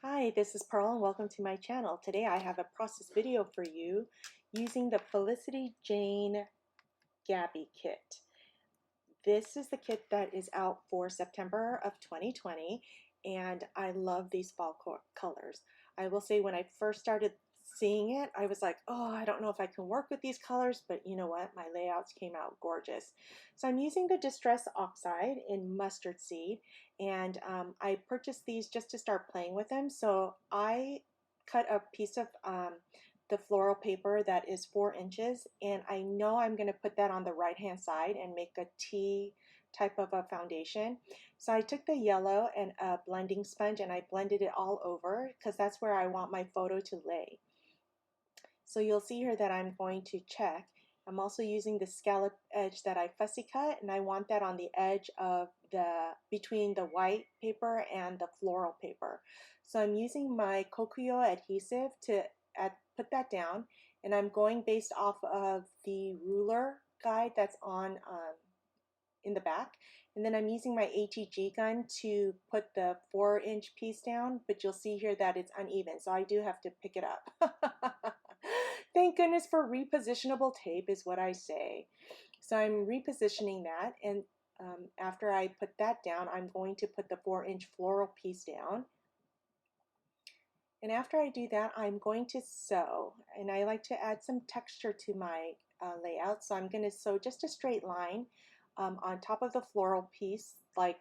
Hi, this is Pearl and welcome to my channel. Today I have a process video for you using the Felicity Jane Gabby kit. This is the kit that is out for September of 2020 and I love these fall colors. I will say when I first started seeing it, I was like, oh, I don't know if I can work with these colors, but you know what? My layouts came out gorgeous. So I'm using the Distress Oxide in Mustard Seed, and I purchased these just to start playing with them. So I cut a piece of the floral paper that is 4 inches, and I know I'm going to put that on the right hand side and make a T type of a foundation. So I took the yellow and a blending sponge and I blended it all over because that's where I want my photo to lay. So you'll see here that I'm going to check. I'm also using the scallop edge that I fussy cut, and I want that on the edge of between the white paper and the floral paper. So I'm using my Kokuyo adhesive to put that down, and I'm going based off of the ruler guide that's on in the back. And then I'm using my ATG gun to put the 4-inch piece down, but you'll see here that it's uneven, so I do have to pick it up. Thank goodness for repositionable tape is what I say. So I'm repositioning that, and after I put that down, I'm going to put the 4-inch floral piece down. And after I do that, I'm going to sew, and I like to add some texture to my layout. So I'm going to sew just a straight line on top of the floral piece, like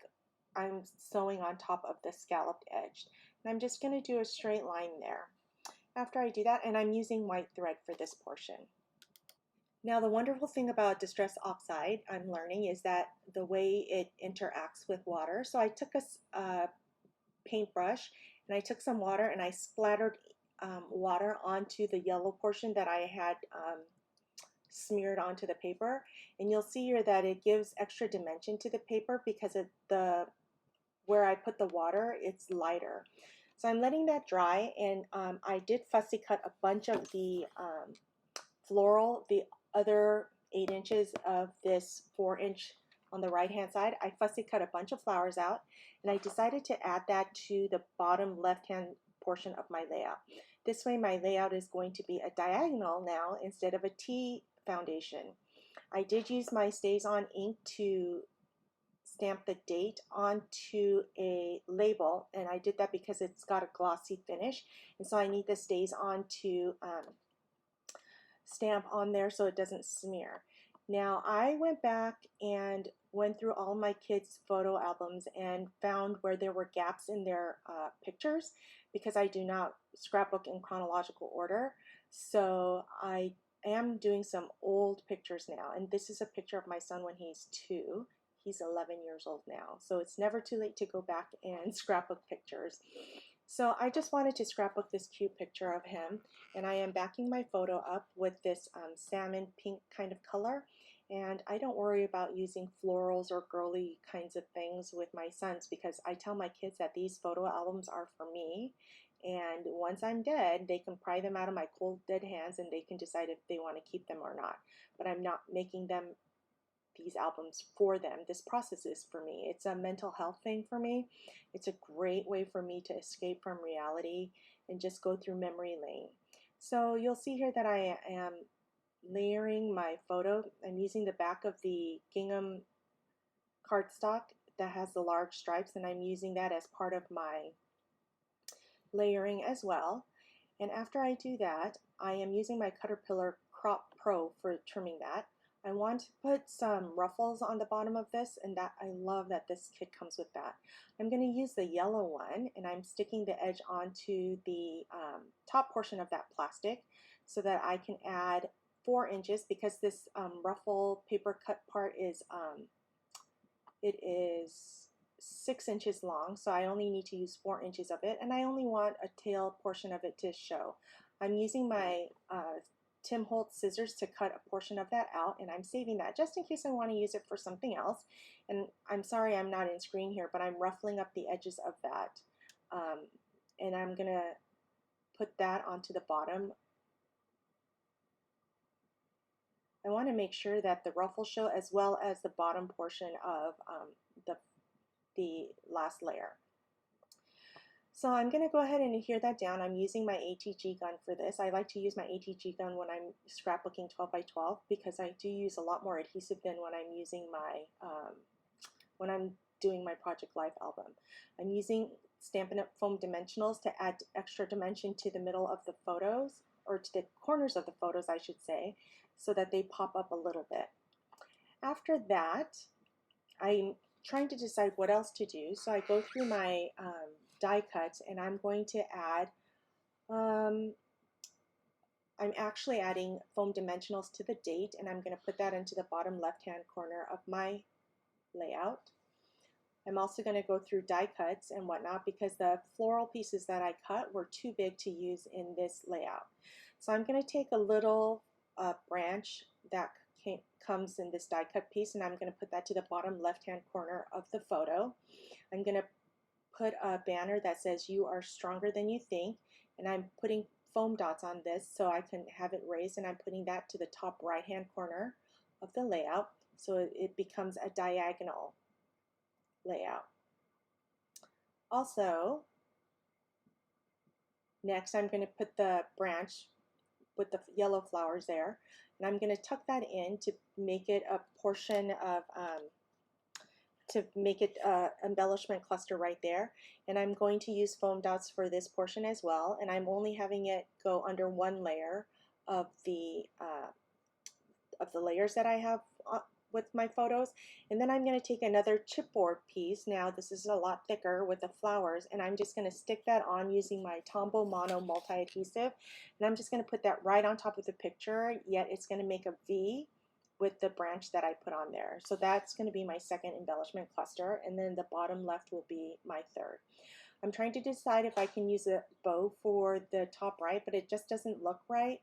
I'm sewing on top of the scalloped edge. And I'm just going to do a straight line there. After I do that, and I'm using white thread for this portion. Now, the wonderful thing about Distress Oxide I'm learning is that the way it interacts with water. So I took a paintbrush and I took some water and I splattered water onto the yellow portion that I had smeared onto the paper, and you'll see here that it gives extra dimension to the paper because where I put the water, it's lighter. So I'm letting that dry, and I did fussy cut a bunch of the the other 8 inches of this 4-inch on the right hand side. I fussy cut a bunch of flowers out, and I decided to add that to the bottom left hand portion of my layout. This way my layout is going to be a diagonal now instead of a T foundation. I did use my Stays On ink to stamp the date onto a label, and I did that because it's got a glossy finish, and so I need the Stays On to stamp on there so it doesn't smear. Now I went back and went through all my kids' photo albums and found where there were gaps in their pictures because I do not scrapbook in chronological order. So I am doing some old pictures now, and this is a picture of my son when he's 2. He's 11 years old now, so it's never too late to go back and scrapbook pictures. So I just wanted to scrapbook this cute picture of him, and I am backing my photo up with this salmon pink kind of color, and I don't worry about using florals or girly kinds of things with my sons because I tell my kids that these photo albums are for me, and once I'm dead they can pry them out of my cold dead hands and they can decide if they want to keep them or not, but I'm not making them these albums for them. This process is for me. It's a mental health thing for me. It's a great way for me to escape from reality and just go through memory lane. So you'll see here that I am layering my photo. I'm using the back of the gingham cardstock that has the large stripes, and I'm using that as part of my layering as well. And after I do that, I am using my Caterpillar Crop Pro for trimming that. I want to put some ruffles on the bottom of this, and that I love that this kit comes with that. I'm going to use the yellow one, and I'm sticking the edge onto the top portion of that plastic so that I can add 4 inches because this ruffle paper cut part is it is 6 inches long, so I only need to use 4 inches of it, and I only want a tail portion of it to show. I'm using my Tim Holtz scissors to cut a portion of that out, and I'm saving that just in case I want to use it for something else. And I'm sorry I'm not in screen here, but I'm ruffling up the edges of that. And I'm going to put that onto the bottom. I want to make sure that the ruffles show as well as the bottom portion of the last layer. So I'm going to go ahead and adhere that down. I'm using my ATG gun for this. I like to use my ATG gun when I'm scrapbooking 12 by 12 because I do use a lot more adhesive than when I'm using my, when I'm doing my Project Life album. I'm using Stampin' Up! Foam dimensionals to add extra dimension to the middle of the photos, or to the corners of the photos, I should say, so that they pop up a little bit. After that, I'm trying to decide what else to do. So I go through my die cuts and I'm going to add, I'm actually adding foam dimensionals to the date, and I'm going to put that into the bottom left-hand corner of my layout. I'm also going to go through die cuts and whatnot because the floral pieces that I cut were too big to use in this layout. So I'm going to take a little branch that comes in this die cut piece, and I'm going to put that to the bottom left-hand corner of the photo. I'm going to put a banner that says "You are stronger than you think," and I'm putting foam dots on this so I can have it raised, and I'm putting that to the top right-hand corner of the layout so it becomes a diagonal layout. Also, next I'm going to put the branch with the yellow flowers there, and I'm going to tuck that in to make it a portion of, embellishment cluster right there. And I'm going to use foam dots for this portion as well, and I'm only having it go under one layer of the layers that I have with my photos. And then I'm going to take another chipboard piece. Now this is a lot thicker with the flowers, and I'm just going to stick that on using my Tombow Mono multi-adhesive, and I'm just going to put that right on top of the picture, yet it's going to make a V with the branch that I put on there. So that's going to be my second embellishment cluster, and then the bottom left will be my third. I'm trying to decide if I can use a bow for the top right, but it just doesn't look right.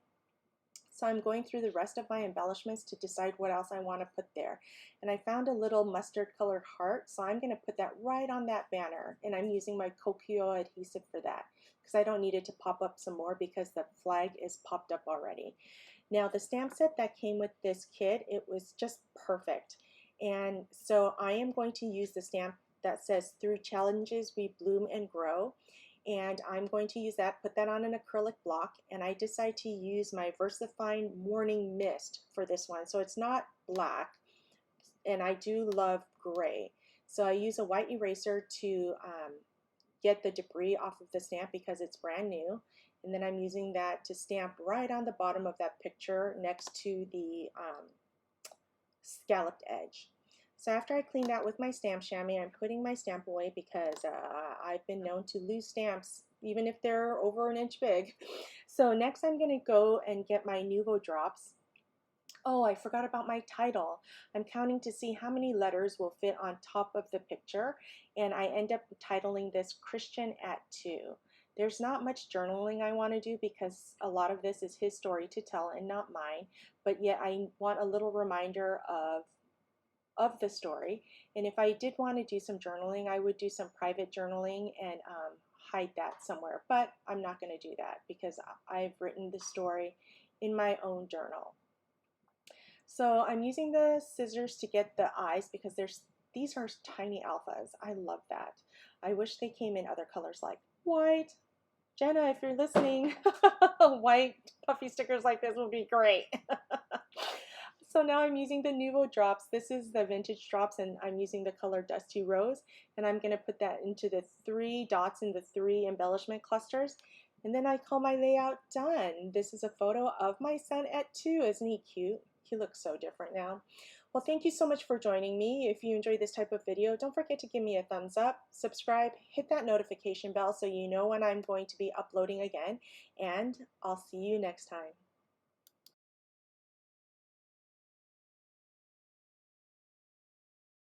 So I'm going through the rest of my embellishments to decide what else I want to put there. And I found a little mustard colored heart, so I'm going to put that right on that banner. And I'm using my Kokyo adhesive for that because I don't need it to pop up some more because the flag is popped up already. Now the stamp set that came with this kit, it was just perfect. And so I am going to use the stamp that says "Through challenges we bloom and grow." And I'm going to use that, put that on an acrylic block, and I decide to use my VersaFine Morning Mist for this one. So it's not black, and I do love gray. So I use a white eraser to get the debris off of the stamp because it's brand new. And then I'm using that to stamp right on the bottom of that picture next to the scalloped edge. So after I clean that with my stamp chamois, I'm putting my stamp away because I've been known to lose stamps even if they're over an inch big. So next I'm going to go and get my Nuvo drops. Oh, I forgot about my title. I'm counting to see how many letters will fit on top of the picture, and I end up titling this "Christian at 2." There's not much journaling I want to do because a lot of this is his story to tell and not mine, but yet I want a little reminder of the story. And if I did want to do some journaling, I would do some private journaling and hide that somewhere. But I'm not going to do that because I've written the story in my own journal. So I'm using the scissors to get the eyes because these are tiny alphas. I love that. I wish they came in other colors like white. Jenna, if you're listening, white puffy stickers like this would be great. So now I'm using the Nuvo drops. This is the vintage drops, and I'm using the color Dusty Rose, and I'm going to put that into the 3 dots in the 3 embellishment clusters, and then I call my layout done. This is a photo of my son at 2. Isn't he cute? He looks so different now. Well, thank you so much for joining me. If you enjoyed this type of video, don't forget to give me a thumbs up, subscribe, hit that notification bell so you know when I'm going to be uploading again, and I'll see you next time.